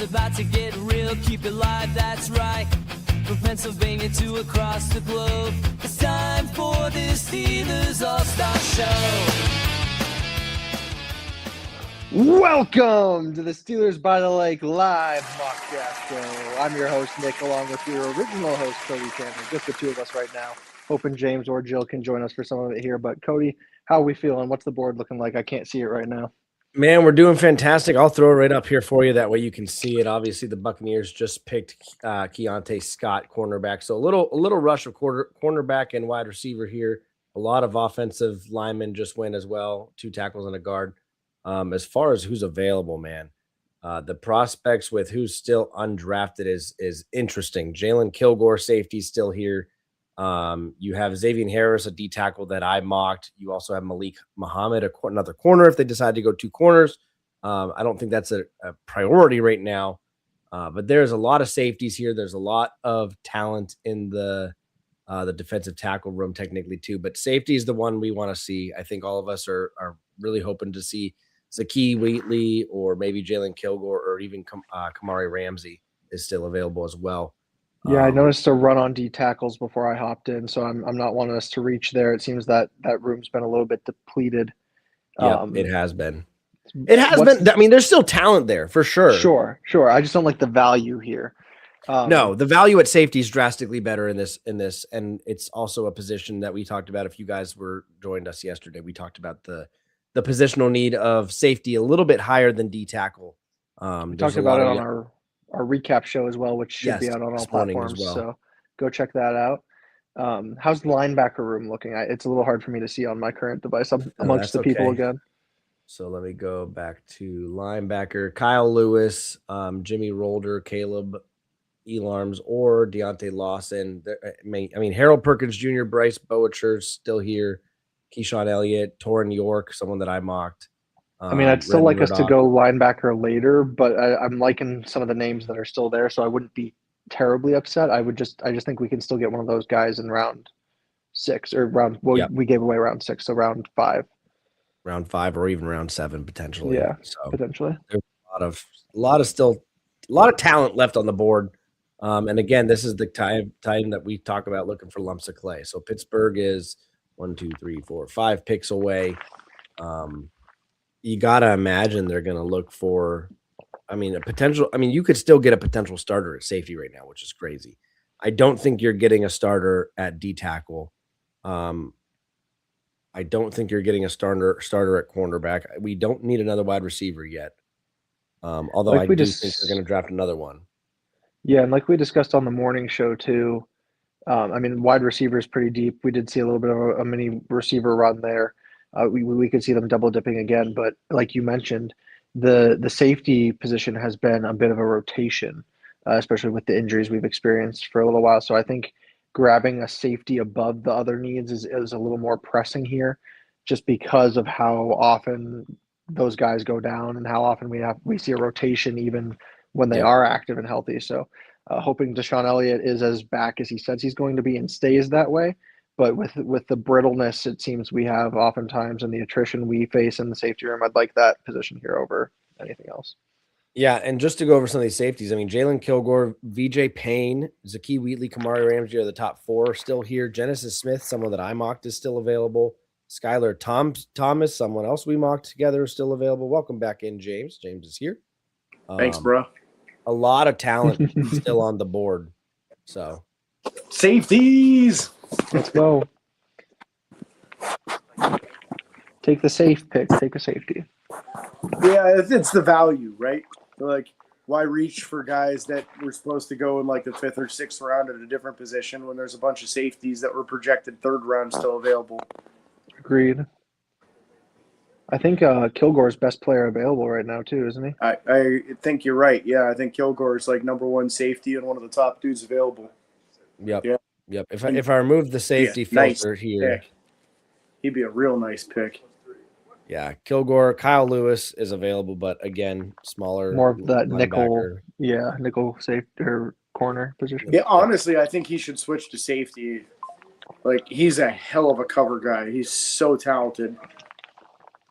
about to get real, keep it live, that's right. From Pennsylvania to across the globe, it's time for the Steelers All-Star Show. Welcome to the Steelers by the Lake live mockcast show. I'm your host, Nick, along with your original host, Cody Chandler. Just the two of us right now. Hoping James or Jill can join us for some of it here. But Cody, how are we feeling? What's the board looking like? I can't see it right now. Man, we're doing fantastic. I'll throw it right up here for you. That way you can see it. Obviously, the Buccaneers just picked Keontae Scott, cornerback. So a little rush of cornerback and wide receiver here. A lot of offensive linemen just went as well. 2 tackles and a guard. As far as who's available, man, the prospects with who's still undrafted is interesting. Jalen Kilgore, safety, still here. You have Xavier Harris, a D tackle that I mocked. You also have Malik Muhammad, another corner if they decide to go 2 corners. I don't think that's a priority right now, but there's a lot of safeties here. There's a lot of talent in the defensive tackle room technically too, but safety is the one we want to see. I think all of us are really hoping to see Zakee Wheatley or maybe Jalen Kilgore or even Kamari Ramsey is still available as well. Yeah, I noticed a run on D tackles before I hopped in, so I'm not wanting us to reach there. It seems that room's been a little bit depleted. Yeah, it has been. It has been. I mean, there's still talent there for sure. Sure. I just don't like the value here. No, the value at safety is drastically better in this, and it's also a position that we talked about. If you guys joined us yesterday, we talked about the positional need of safety a little bit higher than D tackle. We talked about it on our recap show as well, which should be out on all platforms. Well. So go check that out. How's the linebacker room looking? It's a little hard for me to see on my current device. I'm amongst the people again. So let me go back to linebacker. Kyle Lewis, Jimmy Rolder, Caleb Elarms, or Deontay Lawson. Harold Perkins Jr., Bryce Boacher still here. Keyshawn Elliott, Torrin York, someone that I mocked. I'd still like us to go linebacker later, but I'm liking some of the names that are still there, so I wouldn't be terribly upset. I just think we can still get one of those guys in round 6 or round. Well, yep. We gave away round 6, so round 5. Round 5 or even round 7 potentially. Yeah, so potentially. There's a lot of talent left on the board. And again, this is the time that we talk about looking for lumps of clay. So Pittsburgh is 1, 2, 3, 4, 5 picks away. You got to imagine they're going to look for, you could still get a potential starter at safety right now, which is crazy. I don't think you're getting a starter at D tackle. I don't think you're getting a starter at cornerback. We don't need another wide receiver yet. Although I do think they're going to draft another one. Yeah, and like we discussed on the morning show too, wide receiver is pretty deep. We did see a little bit of a mini receiver run there. We could see them double dipping again, but like you mentioned, the safety position has been a bit of a rotation, especially with the injuries we've experienced for a little while. So I think grabbing a safety above the other needs is a little more pressing here, just because of how often those guys go down and how often we see a rotation even when they are active and healthy. So hoping Deshaun Elliott is as back as he says he's going to be and stays that way. But with the brittleness it seems we have oftentimes and the attrition we face in the safety room, I'd like that position here over anything else. Yeah, and just to go over some of these safeties, Jalen Kilgore, VJ Payne, Zakee Wheatley, Kamari Ramsey are the top 4 still here. Genesis Smith, someone that I mocked, is still available. Skylar Thomas, someone else we mocked together, is still available. Welcome back in, James. James is here. Thanks, bro. A lot of talent still on the board. So safeties. Let's go. Take the safe pick. Take a safety. Yeah, it's the value, right? Like, why reach for guys that were supposed to go in like the 5th or 6th round at a different position when there's a bunch of safeties that were projected 3rd round still available? Agreed. I think Kilgore's best player available right now too, isn't he? I think you're right. Yeah, I think Kilgore's like number 1 safety and one of the top dudes available. Yep. Yeah. Yep. If I remove the safety filter here, he'd be a real nice pick. Yeah, Kilgore, Kyle Lewis is available, but again, smaller, more of that nickel safety or corner position. Yeah, honestly, I think he should switch to safety. Like, he's a hell of a cover guy. He's so talented.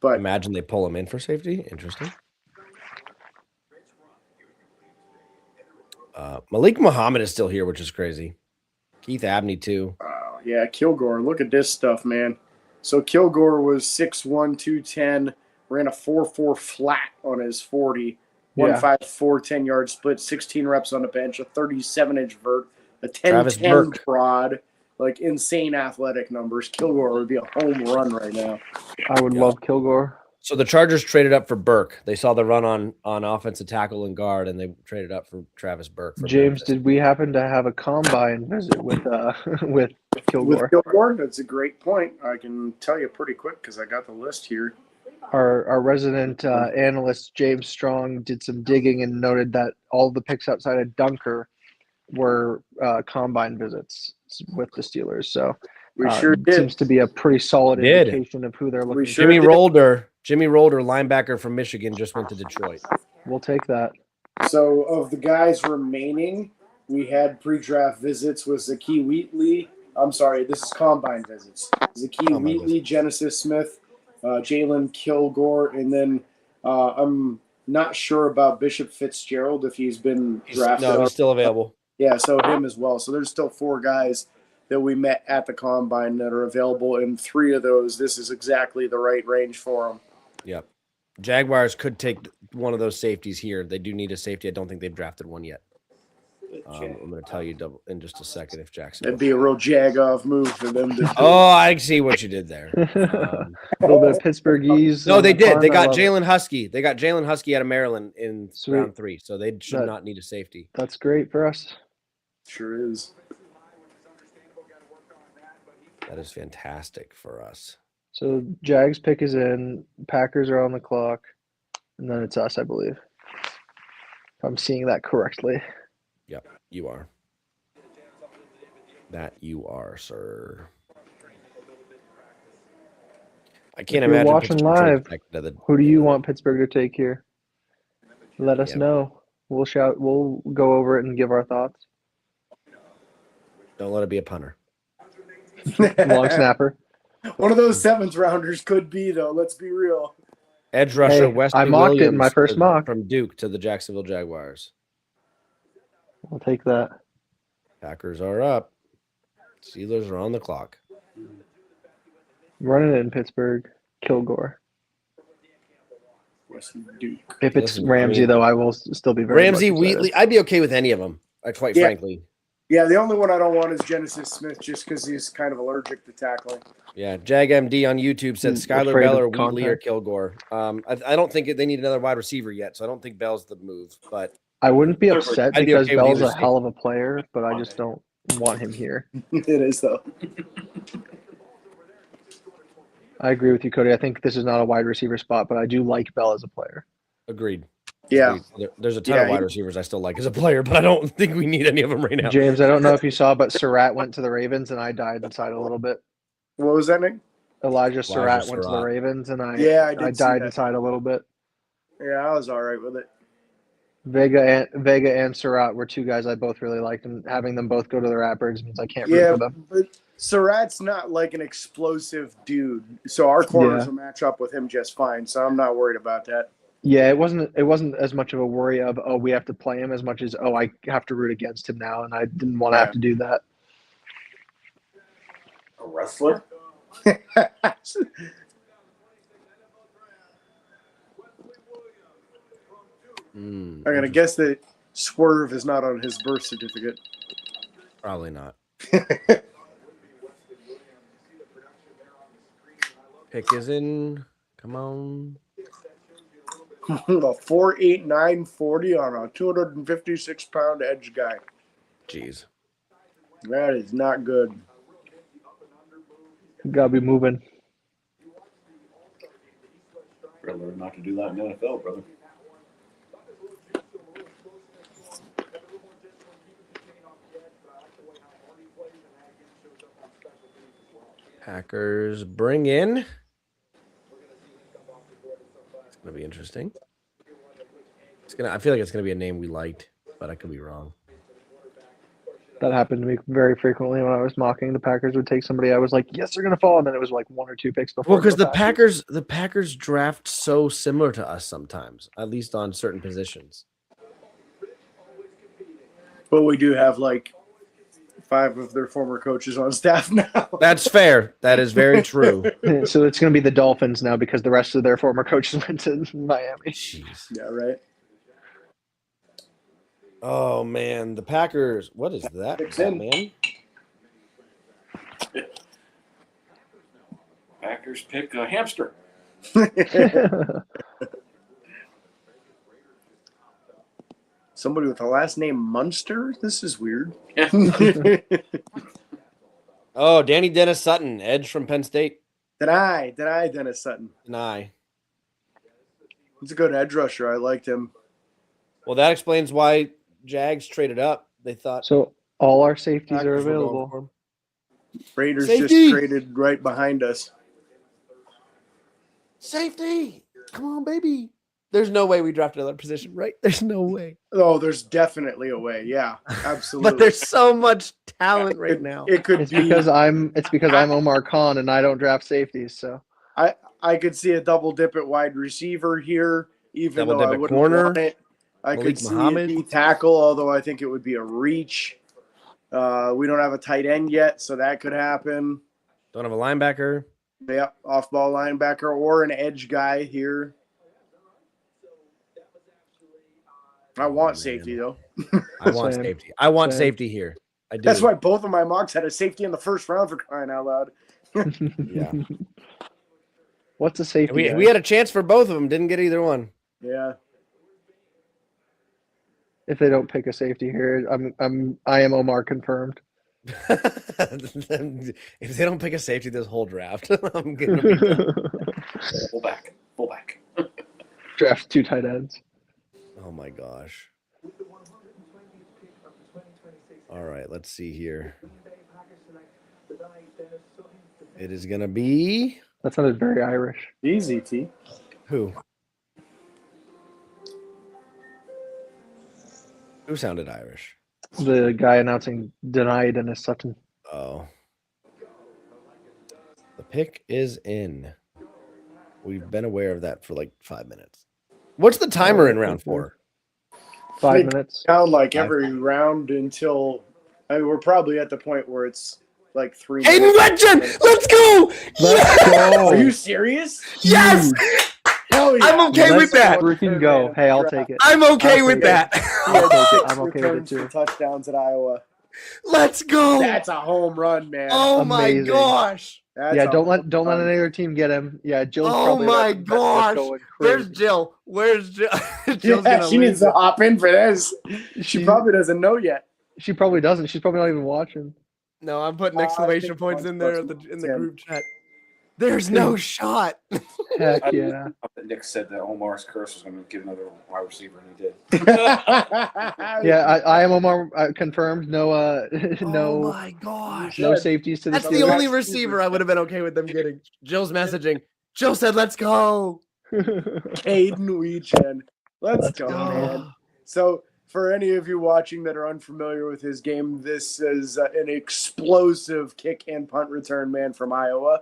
But imagine they pull him in for safety. Interesting. Malik Muhammad is still here, which is crazy. Keith Abney too. Yeah, Kilgore. Look at this stuff, man. So Kilgore was 6'1", 210, ran a 4.4 flat on his 40, Yeah. 1.54 10-yard split, 16 reps on the bench, a 37-inch vert, a Travis 10-10 Burke. prod, like insane athletic numbers. Kilgore would be a home run right now. I would love Kilgore. So the Chargers traded up for Burke. They saw the run on offensive tackle and guard, and they traded up for Travis Burke. From James, Memphis. did we happen to have a combine visit with with Kilgore? With Kilgore, that's a great point. I can tell you pretty quick because I got the list here. Our resident analyst James Strong did some digging and noted that all the picks outside of Dunker were combine visits with the Steelers. So We sure did. seems to be a pretty solid Did. indication of who they're looking. sure for. Jimmy Rolder, linebacker from Michigan, just went to Detroit. We'll take that. So of the guys remaining, we had pre-draft visits with Zakee Wheatley. I'm sorry, this is combine visits. Zakee Wheatley, Genesis Smith, Jalen Kilgore, and then I'm not sure about Bishop Fitzgerald if he's been drafted. No, he's still available. Yeah, so him as well. So there's still 4 guys that we met at the combine that are available, and 3 of those, this is exactly the right range for them. Yep. Jaguars could take one of those safeties here. They do need a safety. I don't think they've drafted one yet. I'm going to tell you in just a second if Jackson. That'd be a real jag-off move for them to do. Oh, I see what you did there. A little bit of Pittsburghese. No, they did. They got love it. Jalen Husky. They got Jalen Husky out of Maryland in Sweet. round 3, so they should not need a safety. That's great for us. Sure is. That is fantastic for us. So Jags pick is in. Packers are on the clock, and then it's us, I believe. If I'm seeing that correctly. Yep, you are. That you are, sir. I can't If you're imagine watching Pittsburgh live, trading back to the- Who do you want Pittsburgh to take here? Let us Yep. know. We'll shout. We'll go over it and give our thoughts. Don't let it be a punter. Long snapper. One of those 7th rounders could be, though. Let's be real. Edge rusher Hey, Wesley I mocked it in Williams my first mock. from Duke to the Jacksonville Jaguars. We'll take that. Packers are up. Steelers are on the clock. Running it in Pittsburgh. Kilgore. Wesley Duke. If it's Listen, Ramsey, I mean, though, I will still be very Ramsey, much excited. Wheatley, I'd be okay with any of them, quite Yeah. frankly. Yeah, the only one I don't want is Genesis Smith just because he's kind of allergic to tackling. Yeah, JagMD on YouTube said Skylar Afraid Bell of or Wheatley or contact. Kilgore. I don't think they need another wide receiver yet, so I don't think Bell's the move. But I wouldn't be upset I'd be because okay with Bell's either a hell of a player, but I just don't want him here. It is, though. I agree with you, Cody. I think this is not a wide receiver spot, but I do like Bell as a player. agreed. Yeah. There's a ton Yeah, of wide receivers I still like as a player, but I don't think we need any of them right now. James, I don't know if you saw, but Surratt went to the Ravens, and I died inside a little bit. What was that, Nick? Surratt went to the Surratt. Ravens, and I Yeah, I I did see died that. inside a little bit. Yeah, I was all right with it. Vega and Surratt were 2 guys I both really liked, and having them both go to the Ratbirds means I can't root Yeah, for them. but Surratt's not like an explosive dude, so our corners Yeah. will match up with him just fine. So I'm not worried about that. Yeah, it wasn't as much of a worry of, oh, we have to play him, as much as, oh, I have to root against him now, and I didn't want to have to do that. A wrestler? I'm gonna guess that Swerve is not on his birth certificate. Probably not. Pick is in. Come on. A 4'8", 940 on a 256-pound edge guy. Jeez. That is not good. Gotta be moving. Gotta learn not to do that in the NFL, brother. Packers bring in. It's gonna be interesting. I feel like it's gonna be a name we liked, but I could be wrong. That happened to me very frequently when I was mocking. The Packers would take somebody I was like, yes, they're gonna fall, and then it was like 1 or 2 picks before. Well, because the the Packers draft so similar to us sometimes, at least on certain positions. But we do have like 5 of their former coaches on staff now. That's fair. That is very true. So it's going to be the Dolphins now because the rest of their former coaches went to Miami. Jeez. Yeah, right. Oh man, the Packers. What is that, man? Packers pick a hamster. Somebody with the last name Munster? This is weird. Oh, Danny Dennis Sutton, edge from Penn State. Deny Dennis Sutton. Deny. He's a good edge rusher. I liked him. Well, that explains why Jags traded up. They thought So all our safeties are Packers were going available. for him. Raiders Safety! just traded right behind us. Safety. Come on, baby. There's no way we draft another position, right? There's no way. Oh, there's definitely a way. Yeah, absolutely. But there's so much talent right now. It could It's be. because I'm Omar Khan and I don't draft safeties. So I could see a double dip at wide receiver here, even Double though dip I at wouldn't corner. want it. I Malik could see Muhammad. a D tackle, although I think it would be a reach. We don't have a tight end yet, so that could happen. Don't have a linebacker. Yep, off-ball linebacker or an edge guy here. I want safety, though. I want Same. safety. I want Same. safety here. I do. That's why both of my mocks had a safety in the first round, for crying out loud. Yeah. what's a safety? We, guy? we had a chance for both of them. Didn't get either one. Yeah. If they don't pick a safety here, I am Omar confirmed. If they don't pick a safety this whole draft, I'm gonna be done. Fullback. Draft 2 tight ends. Oh my gosh. All right, let's see here. It is gonna be That sounded very Irish. Easy, T. who? Who sounded Irish? The guy announcing denied Dennis Sutton. Oh. The pick is in. We've been aware of that for like 5 minutes. What's the timer in round 4? 5 minutes. Down like every round until we're probably at the point where it's like 3 Aiden minutes. Wetchen! Let's go! Let's go. Are you serious? Yes! Hell yeah. I'm okay Let's with that. freaking go. Hey, I'll take it. I'm okay I'll with take that. I'll take it. I'm Six okay with it returns too. for touchdowns at Iowa. Let's go! That's a home run, man. Oh my Amazing. gosh! That's Yeah, a don't let home run. any other team get him. Yeah, Jill's Oh probably my letting that gosh! going Where's crazy. Jill? Where's Jill? Jill's Yeah, gonna she needs lose to hop in for this. She She- probably doesn't know yet. She probably doesn't. She's probably not even watching. No, I'm putting I exclamation think points in there once in the Tim. group chat. There's no shot. Heck yeah. Nick said that Omar's curse was going to get another wide receiver, and he did. Yeah, I am Omar confirmed. No, Oh no, my gosh! no safeties to the That's the Steelers. only receiver I would have been okay with them getting. Jill's messaging. Jill said, "Let's go." Caden Weechen. Let's go, man. So, for any of you watching that are unfamiliar with his game, this is an explosive kick and punt return man from Iowa.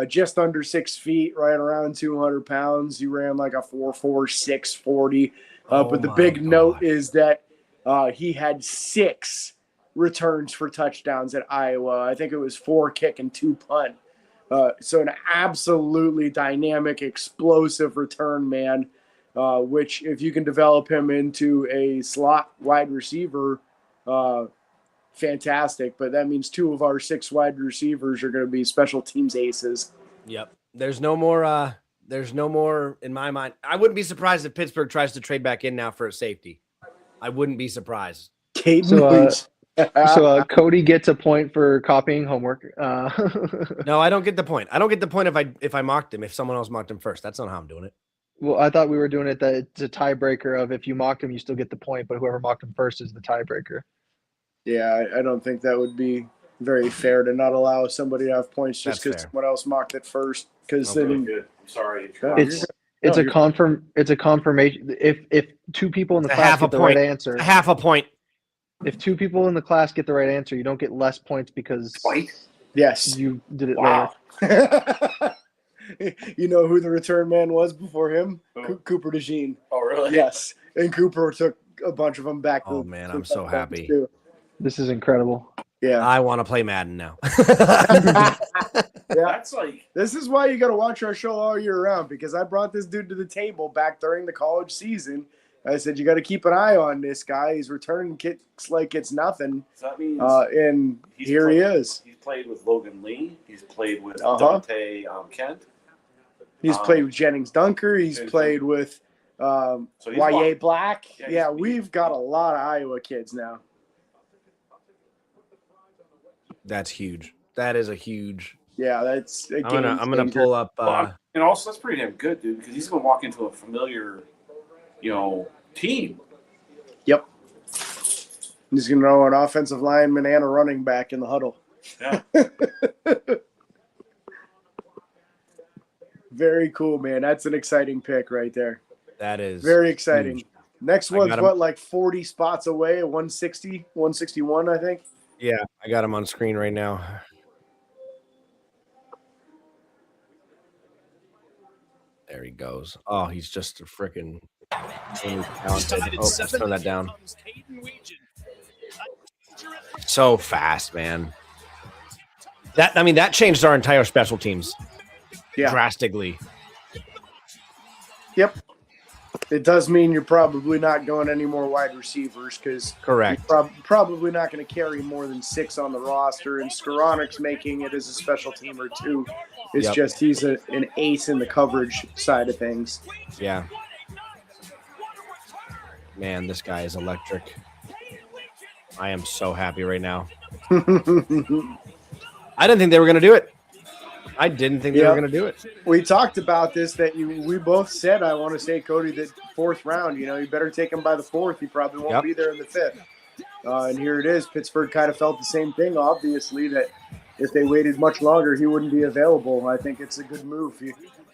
Just under 6 feet, right around 200 pounds. He ran like a 4.4, 6.40. Oh But the my big note gosh. is that he had 6 returns for touchdowns at Iowa. I think it was 4 kick and 2 punt. So an absolutely dynamic, explosive return man, which if you can develop him into a slot wide receiver, fantastic. But that means 2 of our 6 wide receivers are going to be special teams aces. Yep. There's no more. There's no more in my mind. I wouldn't be surprised if Pittsburgh tries to trade back in now for a safety. I wouldn't be surprised. Caden So, Weech. So Cody gets a point for copying homework. No, I don't get the point. I don't get the point if I mocked him. If someone else mocked him first, that's not how I'm doing it. Well, I thought we were doing it that it's a tiebreaker of if you mocked him, you still get the point, but whoever mocked him first is the tiebreaker. Yeah, I don't think that would be very fair to not allow somebody to have points just That's because fair. someone else mocked it first. Because Okay. then Good. I'm sorry. It's a confirmation. If 2 people in the It's a class half a get the point. right answer, Half a point. if 2 people in the class get the right answer, you don't get less points because White? yes. you did it Wow. You know who the return man was before him? Who? Cooper DeJean. Oh, really? Yes. And Cooper took a bunch of them back. Oh, man, I'm so happy. Too. This is incredible. Yeah. I want to play Madden now. Yeah. That's like This is why you got to watch our show all year round, because I brought this dude to the table back during the college season. I said, you got to keep an eye on this guy. He's returning kicks like it's nothing. so that means And here he is. He's played with Logan Lee. He's played with Dante Kent. He's played with Jennings Dunker. He's Jennings played with So he's Y.A. Black. Yeah, We've got a lot of Iowa kids now. That's huge. That is a huge. Yeah, that's a I'm gonna pull up. And also, that's pretty damn good, dude, because he's going to walk into a familiar, team. Yep. He's going to know an offensive lineman and a running back in the huddle. Yeah. Very cool, man. That's an exciting pick right there. That is Very exciting. huge. Next one's got him. what, like 40 spots away, 160, 161, I think. Yeah, I got him on screen right now. There he goes. Oh, he's just a freaking talented. Oh, let's throw that down. So fast, man. That changed our entire special teams drastically. Yep. It does mean you're probably not going any more wide receivers, because Correct. you're probably not going to carry more than 6 on the roster. And Skoronek's making it as a special teamer too. It's just he's an ace in the coverage side of things. Yeah. Man, this guy is electric. I am so happy right now. I didn't think they were going to do it. I didn't think they were going to do it. We talked about this, that we both said, I want to say, Cody, that 4th round, you better take him by the 4th. He probably won't be there in the 5th. And here it is. Pittsburgh kind of felt the same thing, obviously, that if they waited much longer, he wouldn't be available. I think it's a good move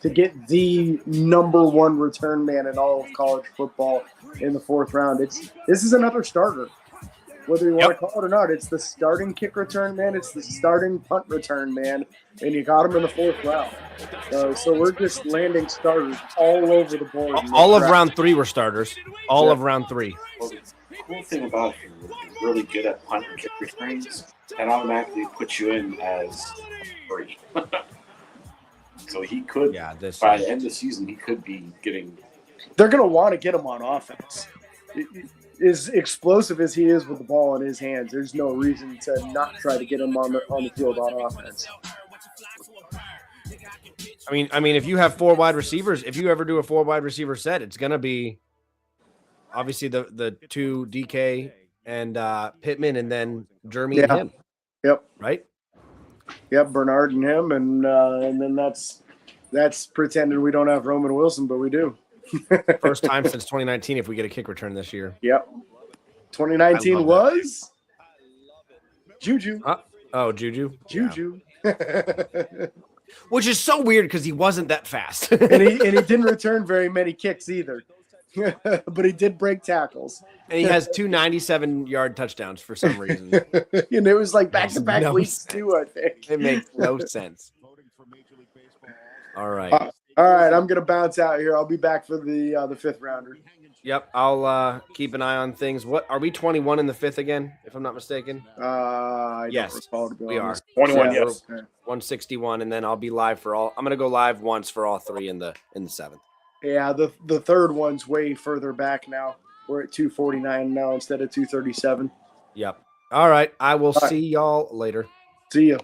to get the number 1 return man in all of college football in the 4th round. This is another starter. Whether you want to call it or not, it's the starting kick return man. It's the starting punt return man, and you got him in the 4th round. So we're just landing starters all over the board. All of round 3 were starters. All of round 3. Well, the cool thing about him is he's really good at punt and kick returns, and automatically puts you in as free. So he could, by the end of the season, he could be getting. They're going to want to get him on offense. As explosive as he is with the ball in his hands, there's no reason to not try to get him on the field on offense. I mean, if you have 4 wide receivers, if you ever do a 4 wide receiver set, it's going to be obviously the 2 DK and Pittman, and then Jeremy and him. Yep. Right. Yep. Bernard and him, and then that's pretending we don't have Roman Wilson, but we do. First time since 2019 if we get a kick return this year. Yep. 2019 was Juju. Juju. Juju. Which is so weird because he wasn't that fast. and he didn't return very many kicks either. But he did break tackles. And he has 2 97-yard touchdowns for some reason. And it was like back-to-back weeks too, I think. It makes no sense. All right. All right, I'm going to bounce out here. I'll be back for the 5th rounder. Yep, I'll keep an eye on things. What are we 21 in the 5th again, if I'm not mistaken? Yes, we are 21. Yes, 161, and then I'll be live for all. I'm going to go live once for all 3 in the 7th. Yeah, the 3rd one's way further back now. We're at 249 now instead of 237. Yep. All right, I will see y'all later. See you.